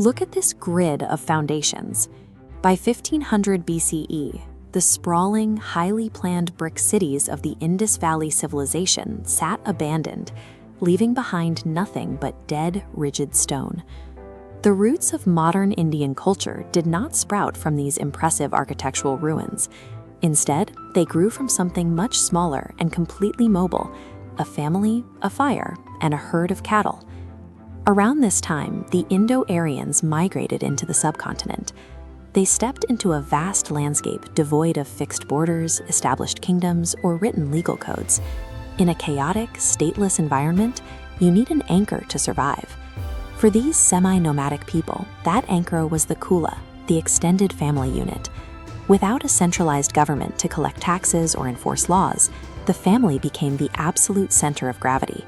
Look at this grid of foundations. By 1500 BCE, the sprawling, highly planned brick cities of the Indus Valley civilization sat abandoned, leaving behind nothing but dead, rigid stone. The roots of modern Indian culture did not sprout from these impressive architectural ruins. Instead, they grew from something much smaller and completely mobile: a family, a fire, and a herd of cattle. Around this time, the Indo-Aryans migrated into the subcontinent. They stepped into a vast landscape devoid of fixed borders, established kingdoms, or written legal codes. In a chaotic, stateless environment, you need an anchor to survive. For these semi-nomadic people, that anchor was the kula, the extended family unit. Without a centralized government to collect taxes or enforce laws, the family became the absolute center of gravity.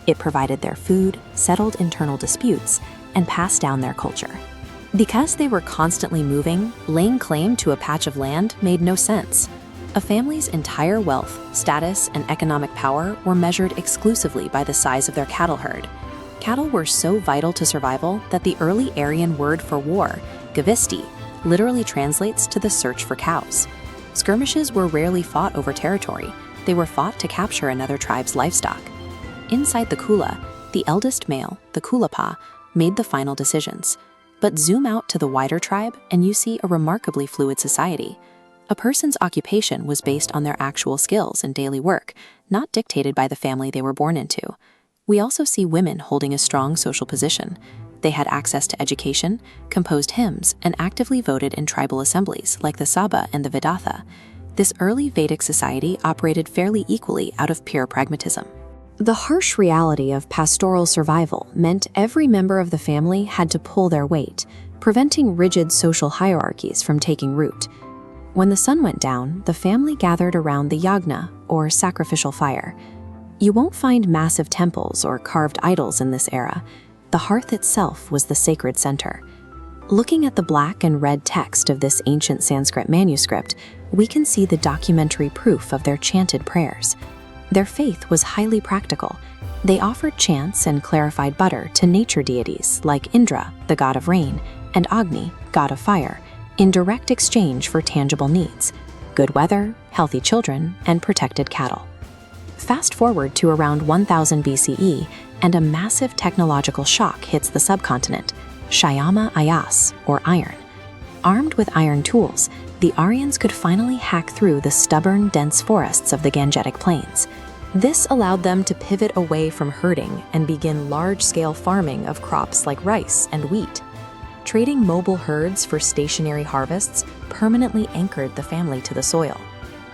It provided their food, settled internal disputes, and passed down their culture. Because they were constantly moving, laying claim to a patch of land made no sense. A family's entire wealth, status, and economic power were measured exclusively by the size of their cattle herd. Cattle were so vital to survival that the early Aryan word for war, gavisti, literally translates to the search for cows. Skirmishes were rarely fought over territory. They were fought to capture another tribe's livestock. Inside the kula, the eldest male, the kulapa, made the final decisions. But zoom out to the wider tribe and you see a remarkably fluid society. A person's occupation was based on their actual skills and daily work, not dictated by the family they were born into. We also see women holding a strong social position. They had access to education, composed hymns, and actively voted in tribal assemblies like the Sabha and the Vedatha. This early Vedic society operated fairly equally out of pure pragmatism. The harsh reality of pastoral survival meant every member of the family had to pull their weight, preventing rigid social hierarchies from taking root. When the sun went down, the family gathered around the yagna, or sacrificial fire. You won't find massive temples or carved idols in this era. The hearth itself was the sacred center. Looking at the black and red text of this ancient Sanskrit manuscript, we can see the documentary proof of their chanted prayers. Their faith was highly practical. They offered chants and clarified butter to nature deities like Indra, the god of rain, and Agni, god of fire, in direct exchange for tangible needs: good weather, healthy children, and protected cattle. Fast forward to around 1000 BCE, and a massive technological shock hits the subcontinent: Shyama Ayas, or iron. Armed with iron tools, the Aryans could finally hack through the stubborn, dense forests of the Gangetic Plains. This allowed them to pivot away from herding and begin large-scale farming of crops like rice and wheat. Trading mobile herds for stationary harvests permanently anchored the family to the soil.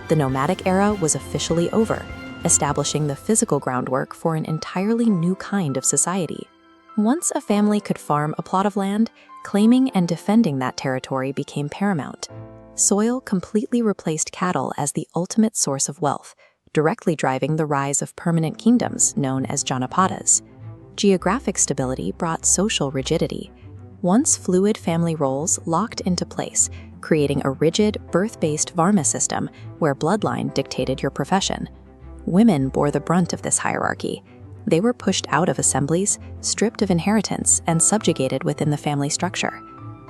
The nomadic era was officially over, establishing the physical groundwork for an entirely new kind of society. Once a family could farm a plot of land, claiming and defending that territory became paramount. Soil completely replaced cattle as the ultimate source of wealth, directly driving the rise of permanent kingdoms known as Janapadas. Geographic stability brought social rigidity. Once fluid family roles locked into place, creating a rigid, birth-based Varma system where bloodline dictated your profession. Women bore the brunt of this hierarchy. They were pushed out of assemblies, stripped of inheritance, and subjugated within the family structure.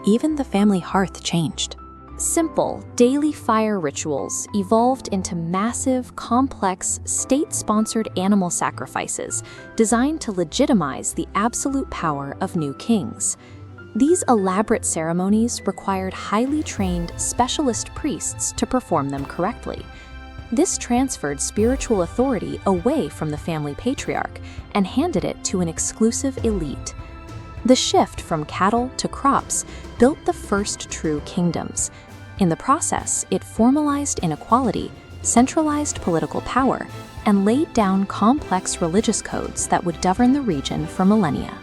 Even the family hearth changed. Simple, daily fire rituals evolved into massive, complex, state-sponsored animal sacrifices designed to legitimize the absolute power of new kings. These elaborate ceremonies required highly trained, specialist priests to perform them correctly. This transferred spiritual authority away from the family patriarch and handed it to an exclusive elite. The shift from cattle to crops built the first true kingdoms. In the process, it formalized inequality, centralized political power, and laid down complex religious codes that would govern the region for millennia.